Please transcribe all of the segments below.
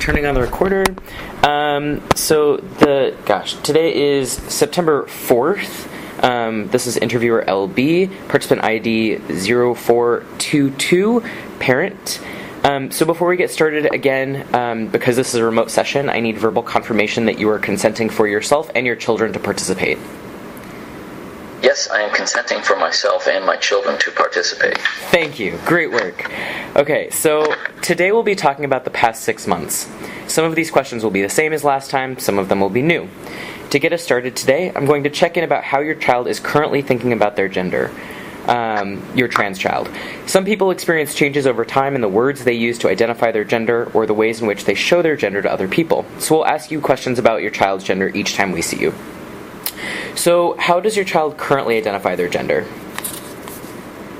turning on the recorder. Today is September 4th. This is interviewer LB, participant ID 0422, parent. So before we get started again, because this is a remote session, I need verbal confirmation that you are consenting for yourself and your children to participate. Yes, I am consenting for myself and my children to participate. Thank you. Great work. Okay, so today we'll be talking about the past 6 months. Some of these questions will be the same as last time, some of them will be new. To get us started today, I'm going to check in about how your child is currently thinking about their gender. Your trans child. Some people experience changes over time in the words they use to identify their gender or the ways in which they show their gender to other people. So we'll ask you questions about your child's gender each time we see you. So, how does your child currently identify their gender?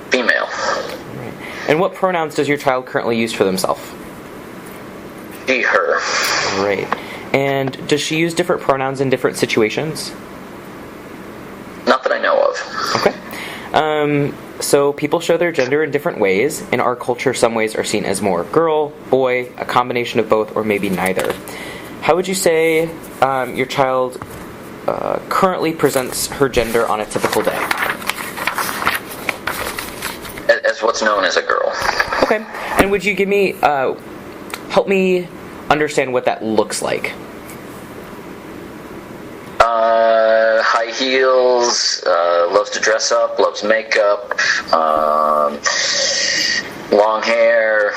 Female. Right. And what pronouns does your child currently use for themselves? She, her. Great. And does she use different pronouns in different situations? Not that I know of. Okay. So people show their gender in different ways. In our culture, some ways are seen as more girl, boy, a combination of both, or maybe neither. How would you say your child currently presents her gender on a typical day? As what's known as a girl. Okay. And would you give me, help me understand what that looks like? High heels, loves to dress up, loves makeup, long hair.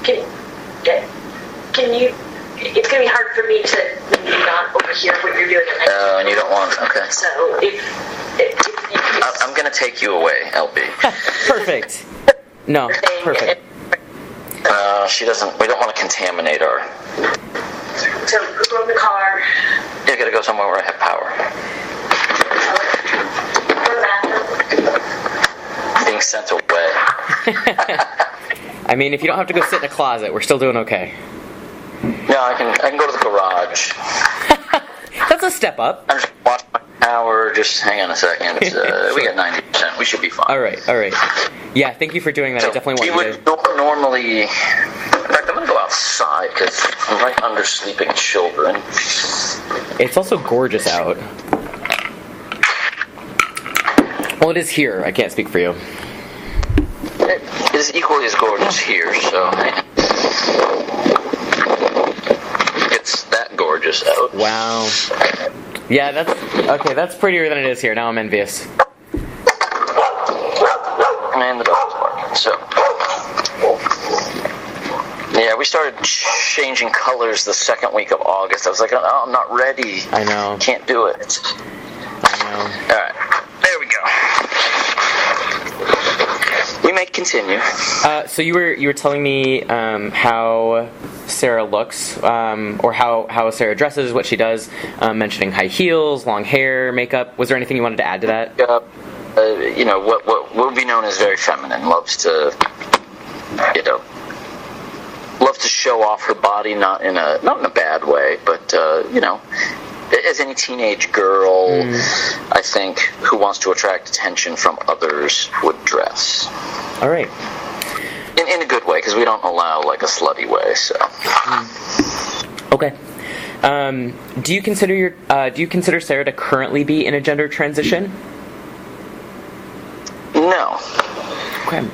Can you? It's going to be hard for me to not overhear what you're doing. And you don't want. Okay. So if you I'm going to take you away, LB. Perfect. No, perfect. She doesn't. We don't want to contaminate her. So go in the car. You got to go somewhere where I have power. Go to the bathroom. Being sent away. I mean, if you don't have to go sit in a closet, we're still doing okay. No, I can go to the garage. That's a step up. I'm just watching my power. Just hang on a second. We got 90%. We should be fine. All right. Yeah, thank you for doing that. So I definitely want you would normally. In fact, I'm going to go outside because I'm right under sleeping children. It's also gorgeous out. Well, it is here. I can't speak for you. It is equally as gorgeous here, so it's that gorgeous out. Wow. Yeah, that's prettier than it is here. Now I'm envious. And the dog's barking. So, yeah, we started changing colors the second week of August. I was like, oh, I'm not ready. I know. Can't do it. I know. All right, there we go. We may continue. So you were telling me how Sarah looks, or how Sarah dresses, what she does, mentioning high heels, long hair, makeup. Was there anything you wanted to add to that? What would be known as very feminine. Loves to show off her body, not in a bad way, but as any teenage girl, I think, who wants to attract attention from others would dress. All right. In a good way, because we don't allow like a slutty way. So. Okay. Do you consider Sarah to currently be in a gender transition? No. Okay.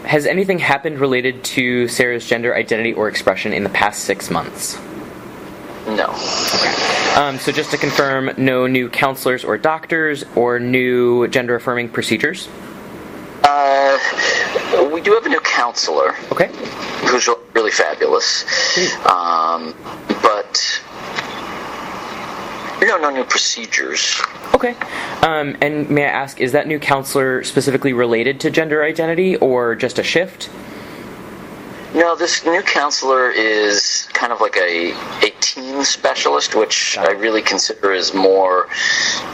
Has anything happened related to Sarah's gender identity or expression in the past 6 months? No. Okay. So just to confirm, no new counselors or doctors or new gender-affirming procedures? We do have a new counselor. Okay. Who's really fabulous. But no new procedures. Okay. And may I ask, is that new counselor specifically related to gender identity or just a shift? No, this new counselor is kind of like a teen specialist, which I really consider is more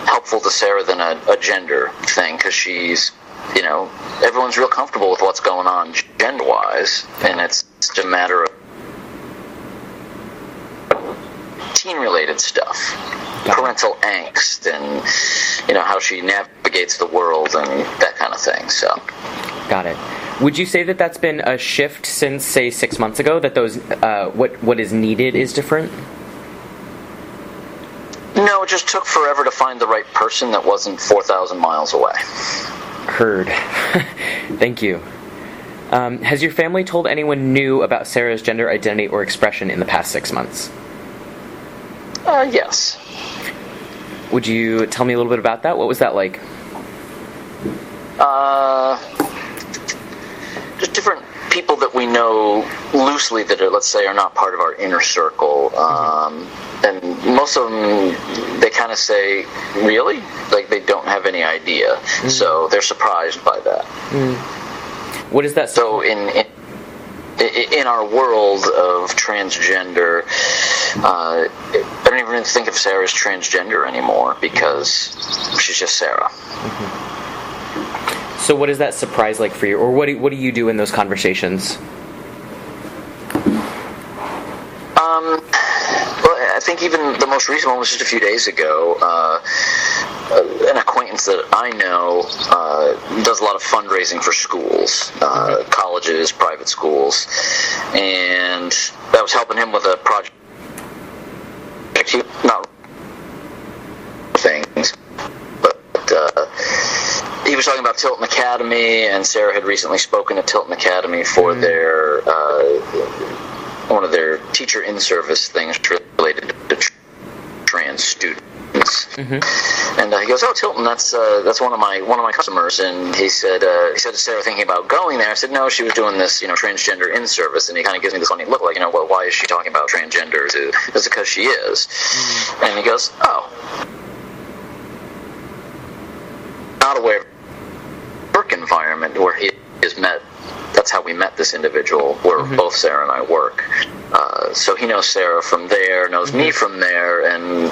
helpful to Sarah than a gender thing, because she's, everyone's real comfortable with what's going on gender-wise, and it's just a matter of teen-related stuff. Parental angst and how she navigates the world and that kind of thing. So got it. Would you say that that's been a shift since, say, 6 months ago? That those what is needed is different? No, it just took forever to find the right person that wasn't 4,000 miles away. Heard. Thank you. Has your family told anyone new about Sarah's gender identity or expression in the past 6 months? Yes. Would you tell me a little bit about that? What was that like? Just different people that we know loosely that are, let's say, are not part of our inner circle. And most of them, they kind of say, really? Like, they don't have any idea. So they're surprised by that. What is that? So in our world of transgender, I don't even think of Sarah as transgender anymore because she's just Sarah. So what is that surprise like for you? Or what do you do in those conversations? Well, I think even the most recent one was just a few days ago. An acquaintance that I know does a lot of fundraising for schools, colleges, private schools, and I was helping him with a project. Not things, but he was talking about Tilton Academy, and Sarah had recently spoken at Tilton Academy for their one of their teacher in-service things related to trans students. And he goes, "Oh, Tilton, that's one of my customers." And he said to Sarah, thinking about going there. I said, "No, she was doing this, transgender in-service." And he kind of gives me this funny look, like, well, why is she talking about transgenders? Is it because she is? And he goes, "Oh, not aware of work environment where he has met." That's how we met this individual, where both Sarah and I work. So he knows Sarah from there, knows me from there, and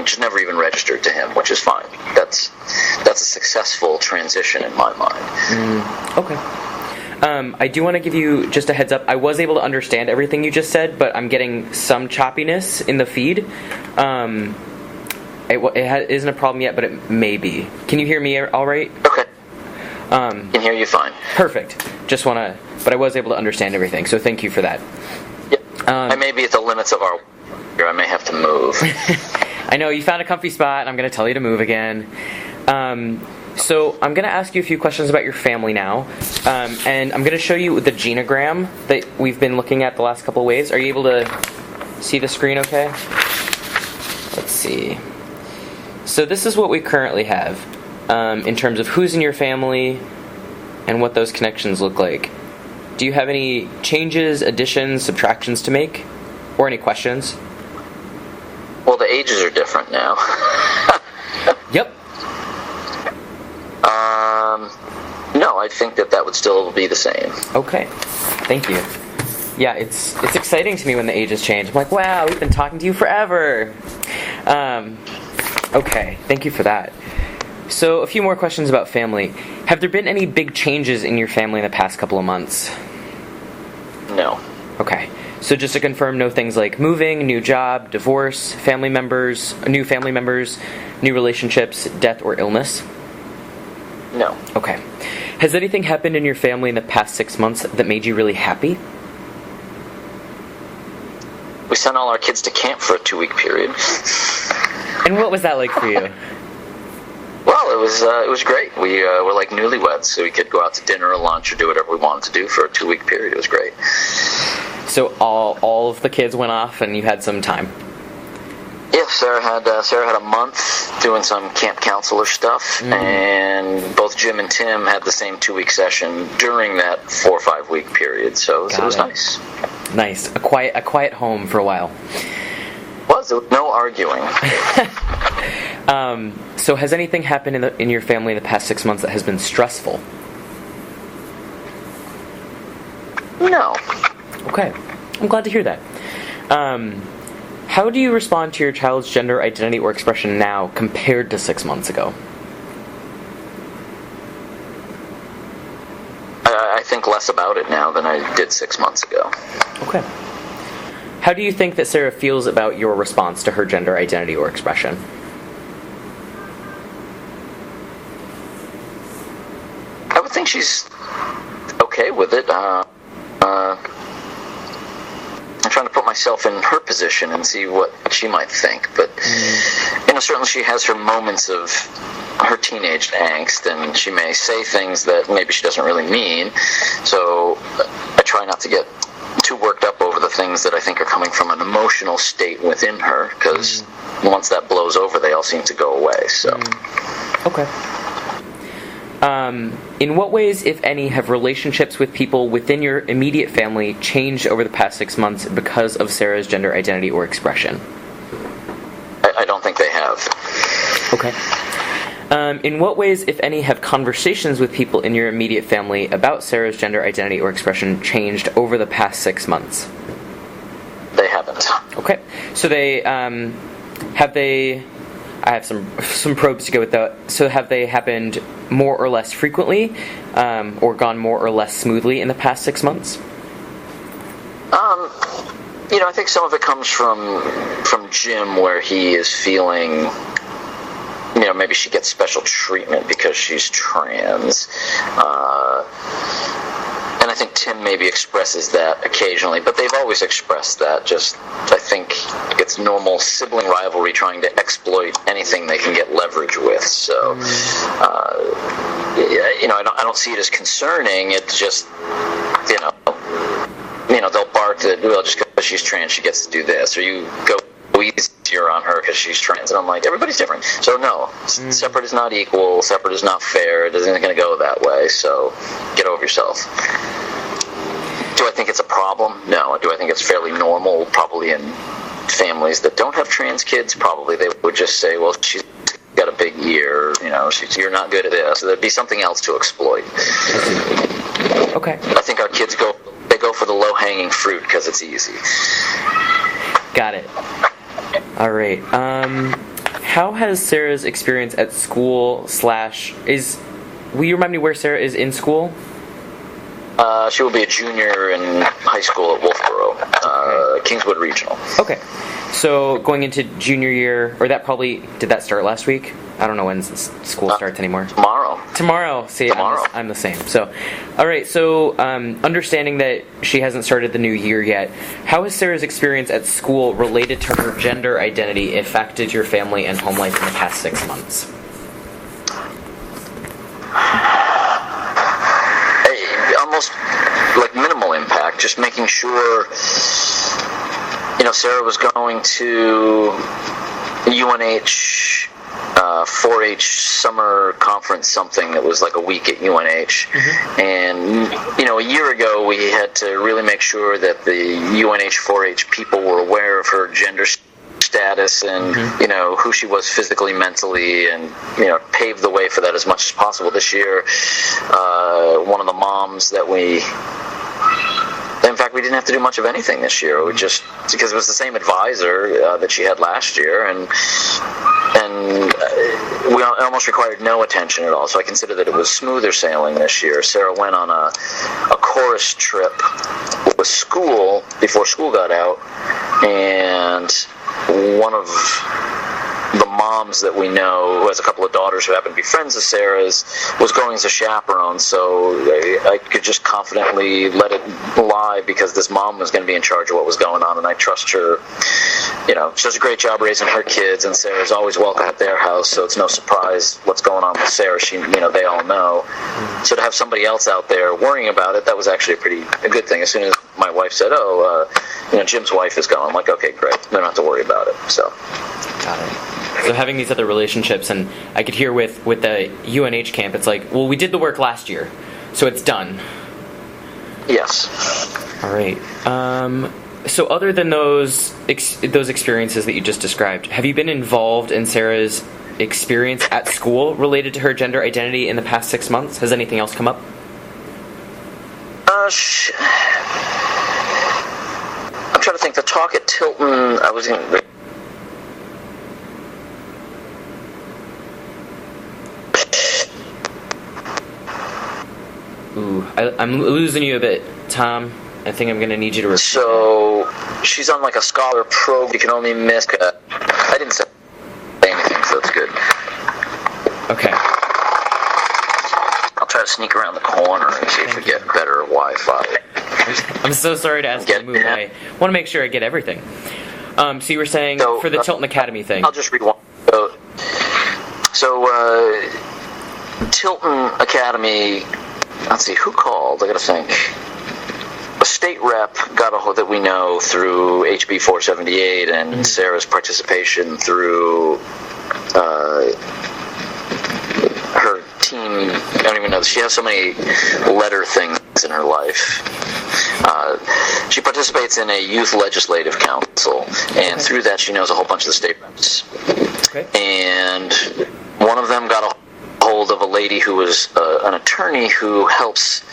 just never even registered to him, which is fine. That's a successful transition in my mind. Okay. I do want to give you just a heads up. I was able to understand everything you just said, but I'm getting some choppiness in the feed. It isn't a problem yet, but it may be. Can you hear me all right? Okay. Can hear you fine. Perfect. But I was able to understand everything, so thank you for that. Yep. I may be at the limits of our. I may have to move. I know, you found a comfy spot, and I'm going to tell you to move again. So I'm going to ask you a few questions about your family now, and I'm going to show you the genogram that we've been looking at the last couple of ways. Are you able to see the screen okay? Let's see. So this is what we currently have in terms of who's in your family and what those connections look like. Do you have any changes, additions, subtractions to make? Or any questions? Well, the ages are different now. Yep. No, I think that would still be the same. Okay. Thank you. Yeah, it's exciting to me when the ages change. I'm like, wow, we've been talking to you forever. Okay, thank you for that. So, a few more questions about family. Have there been any big changes in your family in the past couple of months? No. Okay. So just to confirm, no things like moving, new job, divorce, new family members, new relationships, death, or illness? No. Okay. Has anything happened in your family in the past 6 months that made you really happy? We sent all our kids to camp for a 2-week period. And what was that like for you? Well, it was great. We were like newlyweds, so we could go out to dinner or lunch or do whatever we wanted to do for a 2-week period. It was great. So all of the kids went off and you had some time? Yeah, Sarah had a month doing some camp counselor stuff, and both Jim and Tim had the same 2-week session during that 4 or 5 week period. So it was nice. Nice, a quiet home for a while. There was no arguing. So has anything happened in your family in the past 6 months that has been stressful? No. Okay, I'm glad to hear that. How do you respond to your child's gender identity or expression now compared to 6 months ago? I think less about it now than I did 6 months ago. Okay. How do you think that Sarah feels about your response to her gender identity or expression? I would think she's I'm trying to put myself in her position and see what she might think. But, certainly she has her moments of her teenage angst, and she may say things that maybe she doesn't really mean. So I try not to get too worked up over the things that I think are coming from an emotional state within her, because once that blows over, they all seem to go away. So. Okay. In what ways, if any, have relationships with people within your immediate family changed over the past 6 months because of Sarah's gender identity or expression? I don't think they have. Okay. In what ways, if any, have conversations with people in your immediate family about Sarah's gender identity or expression changed over the past 6 months? They haven't. Okay. So they, have they... I have some probes to go with that. So have they happened more or less frequently, or gone more or less smoothly in the past 6 months? I think some of it comes from Jim, where he is feeling, maybe she gets special treatment because she's trans. And I think Tim maybe expresses that occasionally, but they've always expressed that. Just, I think it's normal sibling rivalry trying to exploit anything they can get leverage with. So, I don't see it as concerning. It's just, they'll bark that, well, just because she's trans, she gets to do this, or you go easier on her because she's trans. And I'm like, everybody's different. So no, separate is not equal, separate is not fair, it isn't going to go that way, so get over yourself. Do I think it's a problem? No. Do I think it's fairly normal? Probably in families that don't have trans kids, probably they would just say, well, she's got a big ear, you're not good at this. So there'd be something else to exploit. Okay. I think our kids go for the low-hanging fruit because it's easy. Got it. All right. How has Sarah's experience at school will you remind me where Sarah is in school? She will be a junior in high school at Wolfboro, Kingswood Regional. Okay. So going into junior year, or did that start last week? I don't know when school starts anymore. Tomorrow. See, I'm the same. So, all right. So, understanding that she hasn't started the new year yet, how has Sarah's experience at school related to her gender identity affected your family and home life in the past 6 months? Almost like minimal impact. Just making sure, Sarah was going to UNH 4-H summer conference, something that was like a week at UNH. And, a year ago we had to really make sure that the UNH 4-H people were aware of her gender status and, who she was physically, mentally, and, pave the way for that as much as possible. This year, one of the moms that in fact, we didn't have to do much of anything this year. We just, because it was the same advisor that she had last year, and we almost required no attention at all. So I consider that it was smoother sailing this year. Sarah went on a chorus trip with school before school got out, and one of the moms that we know, who has a couple of daughters who happen to be friends of Sarah's, was going as a chaperone, so I could just confidently let it lie because this mom was going to be in charge of what was going on, and I trust her. She does a great job raising her kids, and Sarah's always welcome at their house, so it's no surprise what's going on with Sarah. They all know. So to have somebody else out there worrying about it, that was actually a good thing. As soon as my wife said, Jim's wife is gone, I'm like, okay, great. We don't have to worry about it. So. Got it. So having these other relationships, and I could hear with the UNH camp, it's like, well, we did the work last year, so it's done. Yes. All right. So other than those experiences that you just described, have you been involved in Sarah's experience at school related to her gender identity in the past 6 months? Has anything else come up? I'm trying to think. The talk at Tilton, I was going to... Ooh, I'm losing you a bit, Tom. I think I'm going to need you to repeat. So, she's on like a scholar probe. You can only miss... I didn't say anything, so it's good. Okay. I'll try to sneak around the corner and see if we get better Wi-Fi. I'm so sorry to ask you to move away. I want to make sure I get everything. So you were saying for the Tilton Academy thing. I'll just read one. So Tilton Academy, let's see, who called? I gotta think. A state rep got a hold that we know through HB 478 and Sarah's participation through her team. I don't even know. She has so many letter things in her life. She participates in a youth legislative council, and through that she knows a whole bunch of the state reps. Okay. And one of them got a hold of a lady who was an attorney who helps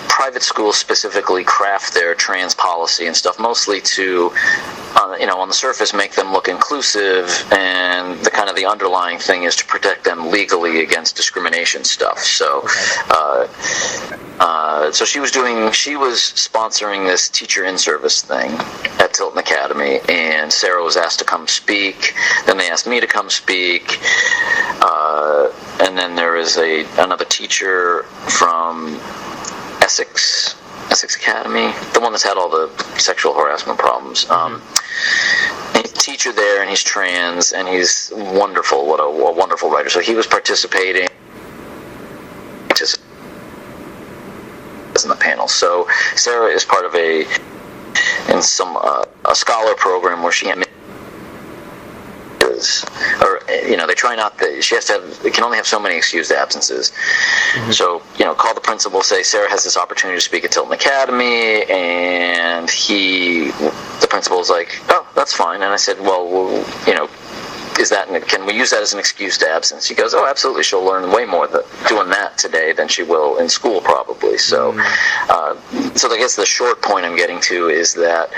private schools specifically craft their trans policy and stuff, mostly to, on the surface, make them look inclusive, and the underlying thing is to protect them legally against discrimination stuff. So, so she was sponsoring this teacher in service thing at Tilton Academy, and Sarah was asked to come speak. Then they asked me to come speak, and then there is another teacher from Essex Academy, the one that's had all the sexual harassment problems. He's a teacher there, and he's trans, and he's wonderful. What a wonderful writer. So he was participating in the panel. So Sarah is part of a scholar program where she they try not to, she has to have, it can only have so many excused absences. So, call the principal, say Sarah has this opportunity to speak at Tilton Academy, and the principal's like, oh, that's fine. And I said, well, can we use that as an excuse to absence? She goes, oh, absolutely. She'll learn way more doing that today than she will in school, probably. So, so I guess the short point I'm getting to is that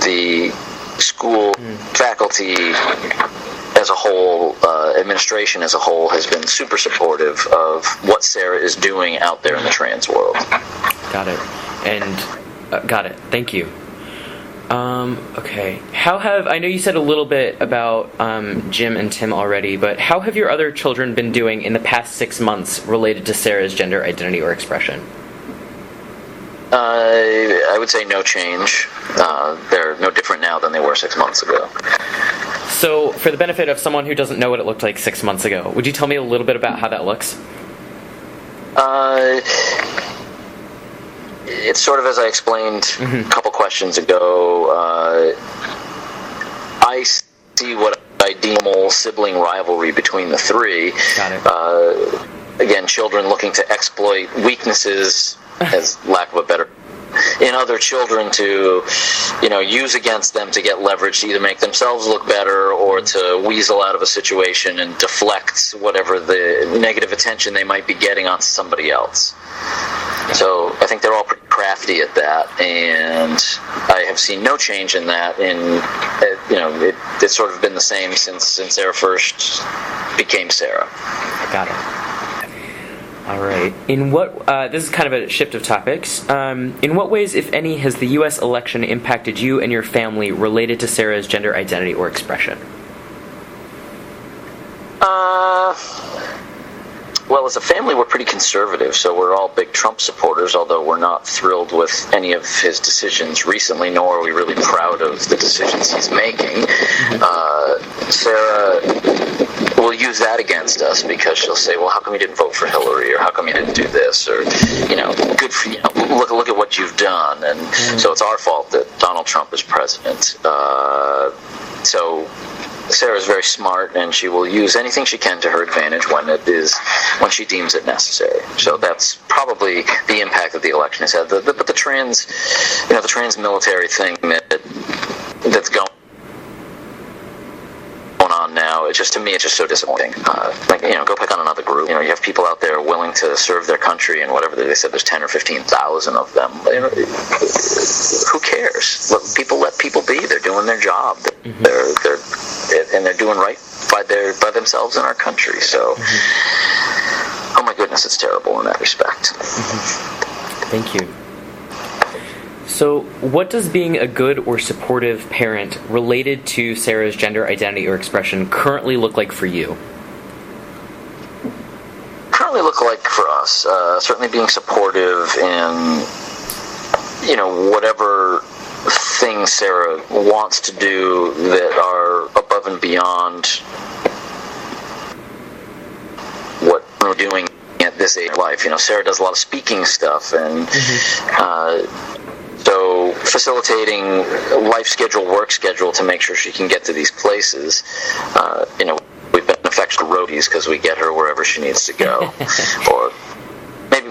the school faculty as a whole, administration as a whole, has been super supportive of what Sarah is doing out there in the trans world. Got it. And got it. Thank you. Okay. I know you said a little bit about Jim and Tim already, but how have your other children been doing in the past 6 months related to Sarah's gender identity or expression? I would say no change. They're no different now than they were 6 months ago. So, for the benefit of someone who doesn't know what it looked like 6 months ago, would you tell me a little bit about how that looks? It's sort of as I explained a couple questions ago. I see what I deem a sibling rivalry between the three. Got it. Again, children looking to exploit weaknesses, as lack of a better, in other children to, use against them to get leverage, to either make themselves look better or to weasel out of a situation and deflect whatever the negative attention they might be getting onto somebody else. So I think they're all pretty crafty at that, and I have seen no change in that. It's sort of been the same since Sarah first became Sarah. Got it. All right. This is kind of a shift of topics. In what ways, if any, has the U.S. election impacted you and your family related to Sarah's gender identity or expression? Well, as a family, we're pretty conservative, so we're all big Trump supporters, although we're not thrilled with any of his decisions recently, nor are we really proud of the decisions he's making. Sarah will use that against us because she'll say, well, how come you didn't vote for Hillary, or how come you didn't do this, or, good for you, look at what you've done. And so it's our fault that Donald Trump is president. So Sarah's very smart, and she will use anything she can to her advantage when she deems it necessary. So that's probably the impact that the election has had. But the trans military thing that's going on now, to me, it's just so disappointing. Go pick on another group. You have people out there willing to serve their country, and whatever they said, there's 10 or 15,000 of them. Who cares? Let people be. They're doing their job. They're doing right by themselves and our country. So, oh my goodness, it's terrible in that respect. Thank you. So, what does being a good or supportive parent related to Sarah's gender identity or expression currently look like for you? Currently look like for us. us. Certainly being supportive in, whatever things Sarah wants to do that are above and beyond what we're doing at this age of life. Sarah does a lot of speaking stuff, and so facilitating life schedule, work schedule to make sure she can get to these places. We've been affectionate roadies because we get her wherever she needs to go, or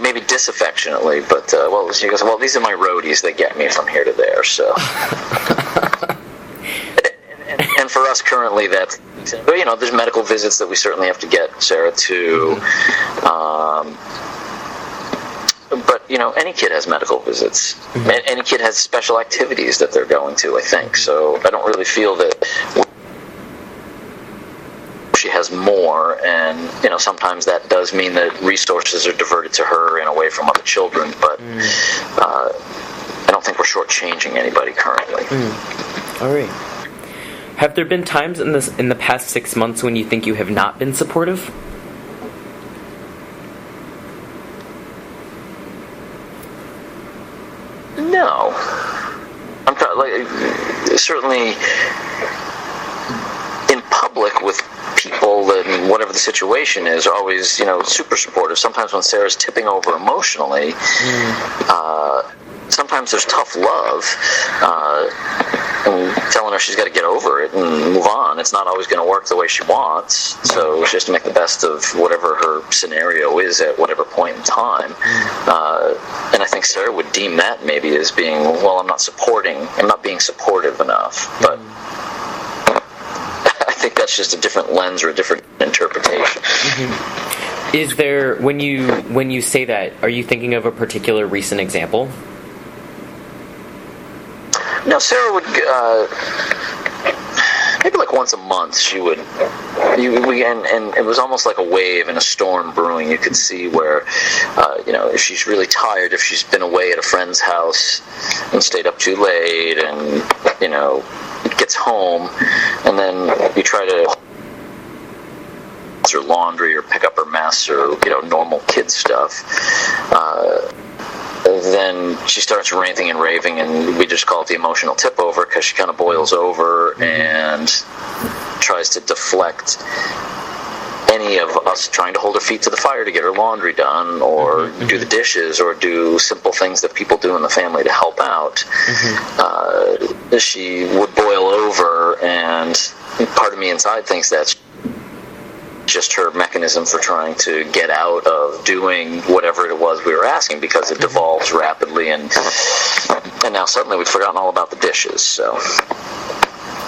maybe disaffectionately, but she goes, well, these are my roadies that get me from here to there. So, and for us currently, that's there's medical visits that we certainly have to get Sarah to. But any kid has medical visits. Any kid has special activities that they're going to, I think. So I don't really feel that she has more, and sometimes that does mean that resources are diverted to her and away from other children. But I don't think we're shortchanging anybody currently. All right. Have there been times in the past 6 months when you think you have not been supportive? No. Certainly in public with people, and whatever the situation is, are always, super supportive. Sometimes when Sarah's tipping over emotionally, sometimes there's tough love, and telling her she's got to get over it and move on. It's not always going to work the way she wants, so she has to make the best of whatever her scenario is at whatever point in time. And I think Sarah would deem that maybe as being, well, I'm not being supportive enough. But I think that's just a different lens or a different interpretation. Is there, when you say that, are you thinking of a particular recent example? No, Sarah would, maybe like once a month she would, and it was almost like a wave and a storm brewing. You could see where, if she's really tired, if she's been away at a friend's house and stayed up too late, and, gets home, and then you try to her laundry or pick up her mess or, normal kid stuff, then she starts ranting and raving, and we just call it the emotional tip over, because she kind of boils over and tries to deflect any of us trying to hold her feet to the fire to get her laundry done, or do the dishes, or do simple things that people do in the family to help out. She would boil over, and part of me inside thinks that's just her mechanism for trying to get out of doing whatever it was we were asking, because it devolves rapidly, and now suddenly we've forgotten all about the dishes. So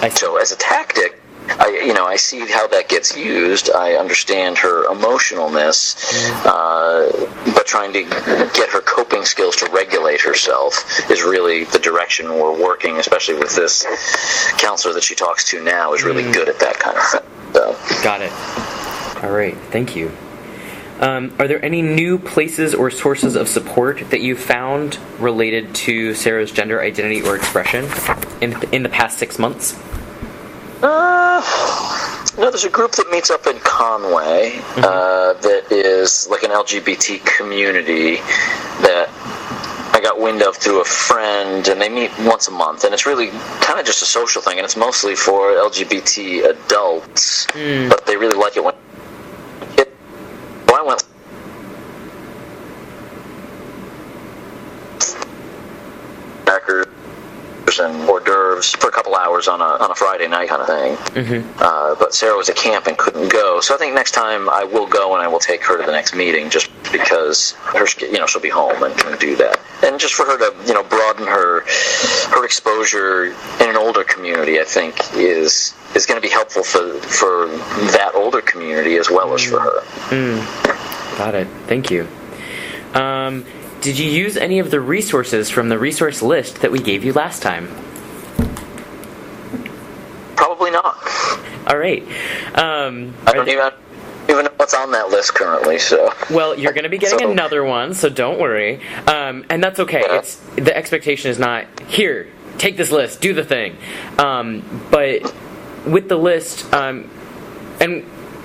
as a tactic, I see how that gets used. I understand her emotionalness, but trying to get her coping skills to regulate herself is really the direction we're working, especially with this counselor that she talks to now is really good at that kind of thing. So. Got it. All right, thank you. Are there any new places or sources of support that you found related to Sarah's gender identity or expression in the past 6 months? No, there's a group that meets up in Conway that is like an LGBT community that I got wind of through a friend, and they meet once a month, and it's really kind of just a social thing, and it's mostly for LGBT adults, but they really like it when I went and hors d'oeuvres for a couple hours on a Friday night kind of thing. But Sarah was at camp and couldn't go, so I think next time I will go, and I will take her to the next meeting, just because she'll be home and can do that, and just for her to broaden her exposure in an older community. I think is going to be helpful for that older community as well as for her. Got it. Thank you. Did you use any of the resources from the resource list that we gave you last time? Probably not. All right. I don't even know what's on that list currently. So. Well, you're going to be getting another one, so don't worry. And that's okay. Yeah. The expectation is not, here, take this list, do the thing. But with the list, and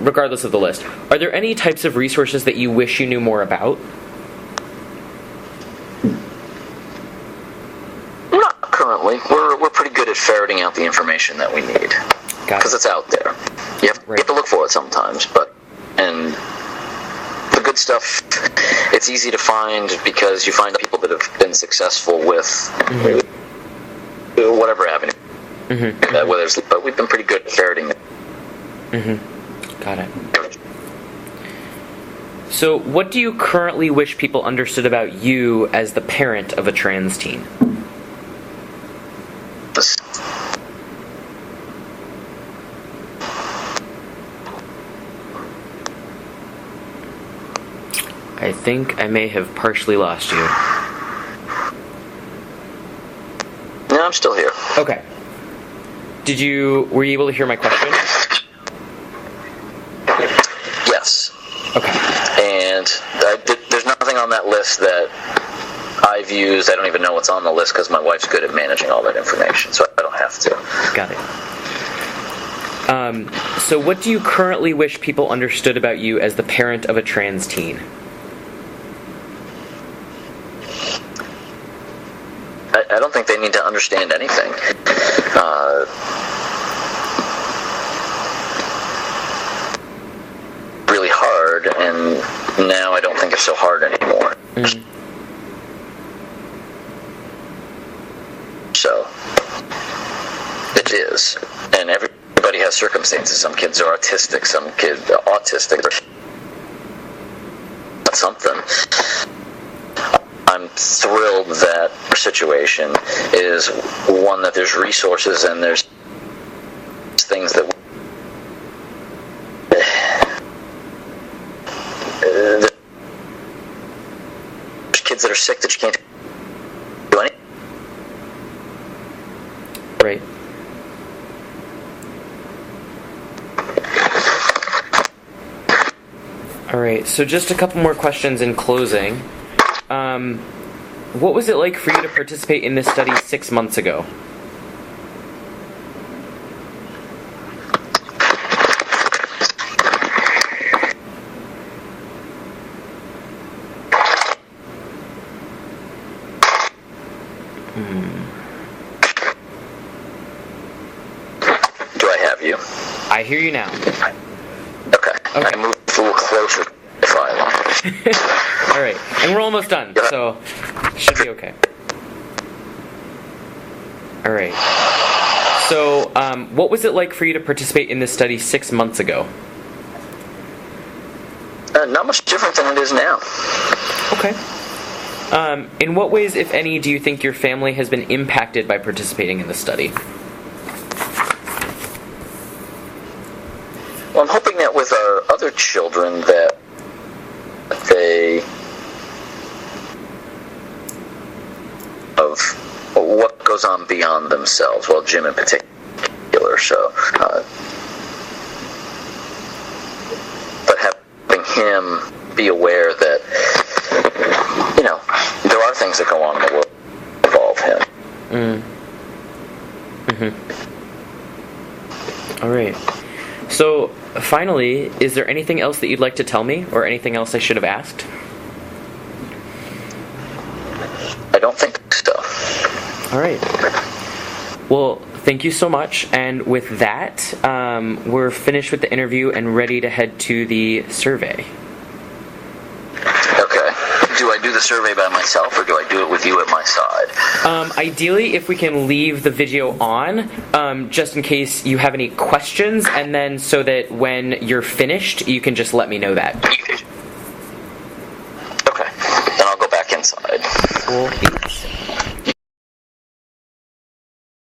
regardless of the list, are there any types of resources that you wish you knew more about? Not currently. We're pretty good at ferreting out the information that we need. Because it's out there. You have to look for it sometimes, and the good stuff, it's easy to find because you find people that have been successful with whatever avenue. But we've been pretty good at ferreting it. Got it. So, what do you currently wish people understood about you as the parent of a trans teen? I think I may have partially lost you. No, I'm still here. Okay. Were you able to hear my question? Yes. Okay. And there's nothing on that list that I've used. I don't even know what's on the list because my wife's good at managing all that information, so I don't have to. Got it. So what do you currently wish people understood about you as the parent of a trans teen? I don't think they need to understand anything. Really hard, and now I don't think it's so hard anymore. So, it is. And everybody has circumstances. Some kids are autistic, some kids are autistic. That's something. I'm thrilled that our situation is one that there's resources and there's things that there's kids that are sick that you can't do anything. Right. All right, so just a couple more questions in closing. What was it like for you to participate in this study 6 months ago? Do I have you? I hear you now. Okay. I moved a little closer if I want. All right, and we're almost done, so should be okay. All right. So, what was it like for you to participate in this study 6 months ago? Not much different than it is now. Okay. In what ways, if any, do you think your family has been impacted by participating in the study? Well, I'm hoping that with our other children that they of what goes on beyond themselves. Well, Jim in particular. So, but having him be aware that there are things that go on in the world that involve him. All right. So, finally, is there anything else that you'd like to tell me, or anything else I should have asked? I don't think so. All right. Well, thank you so much. And with that, we're finished with the interview and ready to head to the survey. Okay. Do I do the survey by myself, or do I do it with you at my side? Ideally, if we can leave the video on, just in case you have any questions, and then so that when you're finished, you can just let me know that. Okay. Then I'll go back inside. Cool.